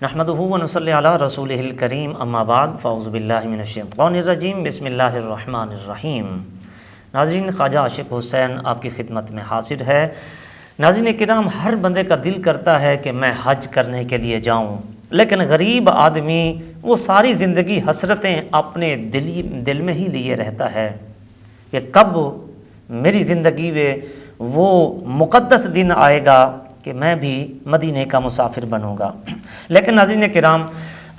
نحمدہ و نصلی علی رسولہ الکریم اما بعد فاعوذ باللہ من الشیطان الرجیم بسم اللہ الرحمن الرحیم۔ ناظرین، خواجہ عاشق حسین آپ کی خدمت میں حاضر ہے۔ ناظرین کرام، ہر بندے کا دل کرتا ہے کہ میں حج کرنے کے لیے جاؤں، لیکن غریب آدمی وہ ساری زندگی حسرتیں اپنے دل میں ہی لیے رہتا ہے کہ کب میری زندگی میں وہ مقدس دن آئے گا کہ میں بھی مدینے کا مسافر بنوں گا۔ لیکن ناظرین کرام،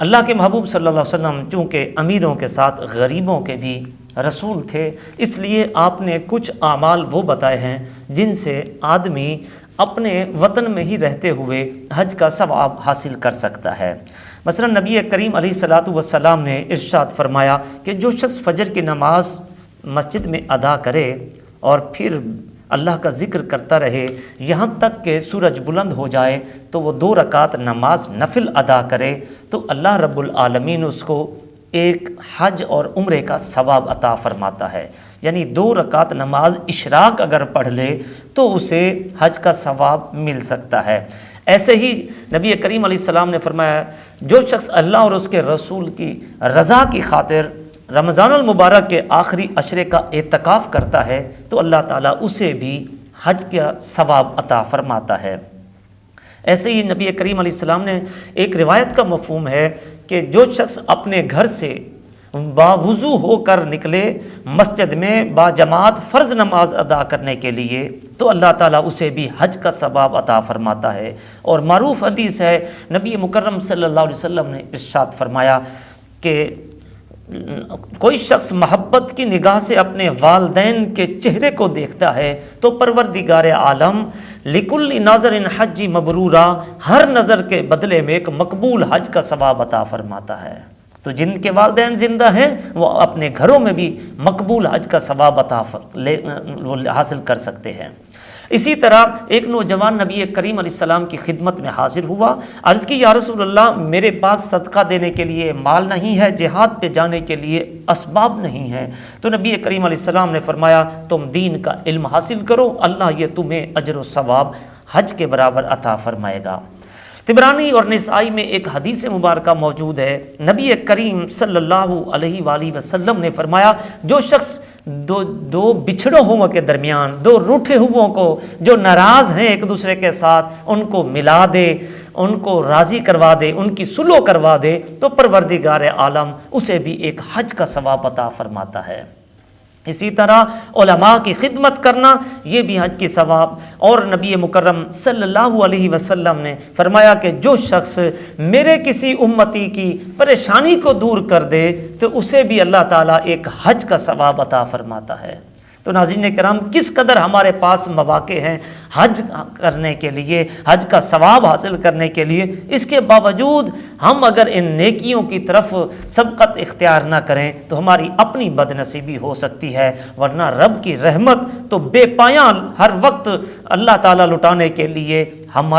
اللہ کے محبوب صلی اللہ علیہ وسلم چونکہ امیروں کے ساتھ غریبوں کے بھی رسول تھے، اس لیے آپ نے کچھ اعمال وہ بتائے ہیں جن سے آدمی اپنے وطن میں ہی رہتے ہوئے حج کا ثواب حاصل کر سکتا ہے۔ مثلا نبی کریم علیہ الصلاۃ والسلام نے ارشاد فرمایا کہ جو شخص فجر کی نماز مسجد میں ادا کرے اور پھر اللہ کا ذکر کرتا رہے یہاں تک کہ سورج بلند ہو جائے تو وہ 2 رکعت نماز نفل ادا کرے تو اللہ رب العالمین اس کو ایک حج اور عمرے کا ثواب عطا فرماتا ہے۔ یعنی 2 رکعت نماز اشراق اگر پڑھ لے تو اسے حج کا ثواب مل سکتا ہے۔ ایسے ہی نبی کریم علیہ السلام نے فرمایا جو شخص اللہ اور اس کے رسول کی رضا کی خاطر رمضان المبارک کے آخری عشرے کا اعتکاف کرتا ہے تو اللہ تعالیٰ اسے بھی حج کا ثواب عطا فرماتا ہے۔ ایسے ہی نبی کریم علیہ السلام نے ایک روایت کا مفہوم ہے کہ جو شخص اپنے گھر سے باوضو ہو کر نکلے مسجد میں با جماعت فرض نماز ادا کرنے کے لیے تو اللہ تعالیٰ اسے بھی حج کا ثواب عطا فرماتا ہے۔ اور معروف حدیث ہے، نبی مکرم صلی اللہ علیہ وسلم نے ارشاد فرمایا کہ کوئی شخص محبت کی نگاہ سے اپنے والدین کے چہرے کو دیکھتا ہے تو پروردگار عالم لکل ناظر حج مبرورہ، ہر نظر کے بدلے میں ایک مقبول حج کا ثواب عطا فرماتا ہے۔ تو جن کے والدین زندہ ہیں وہ اپنے گھروں میں بھی مقبول حج کا ثواب حاصل کر سکتے ہیں۔ اسی طرح ایک نوجوان نبی کریم علیہ السلام کی خدمت میں حاضر ہوا، عرض کی یا رسول اللہ، میرے پاس صدقہ دینے کے لیے مال نہیں ہے، جہاد پہ جانے کے لیے اسباب نہیں ہے۔ تو نبی کریم علیہ السلام نے فرمایا تم دین کا علم حاصل کرو، اللہ یہ تمہیں اجر و ثواب حج کے برابر عطا فرمائے گا۔ طبرانی اور نسائی میں ایک حدیث مبارکہ موجود ہے، نبی کریم صلی اللہ علیہ وآلہ وسلم نے فرمایا جو شخص دو بچھڑے ہوں کے درمیان، 2 روٹھے ہوں کو جو ناراض ہیں ایک دوسرے کے ساتھ، ان کو ملا دے، ان کو راضی کروا دے، ان کی صلح کروا دے تو پروردگار عالم اسے بھی ایک حج کا ثواب عطا فرماتا ہے۔ اسی طرح علماء کی خدمت کرنا یہ بھی حج کی ثواب۔ اور نبی مکرم صلی اللہ علیہ وسلم نے فرمایا کہ جو شخص میرے کسی امتی کی پریشانی کو دور کر دے تو اسے بھی اللہ تعالیٰ ایک حج کا ثواب عطا فرماتا ہے۔ تو ناظرین کرام، کس قدر ہمارے پاس مواقع ہیں حج کرنے کے لیے، حج کا ثواب حاصل کرنے کے لیے، اس کے باوجود ہم اگر ان نیکیوں کی طرف سبقت اختیار نہ کریں تو ہماری اپنی بد نصیبی ہو سکتی ہے، ورنہ رب کی رحمت تو بے پایاں ہر وقت اللہ تعالیٰ لٹانے کے لیے ہم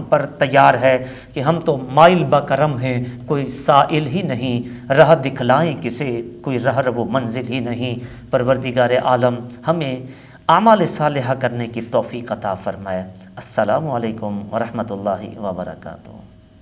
پر تیار ہے کہ ہم تو مائل بکرم ہیں، کوئی سائل ہی نہیں، راہ دکھلائیں کسے، کوئی رہ و منزل ہی نہیں۔ پروردگار عالم ہمیں اعمال صالحہ کرنے کی توفیق عطا فرمائے۔ السلام علیکم ورحمۃ اللہ وبرکاتہ۔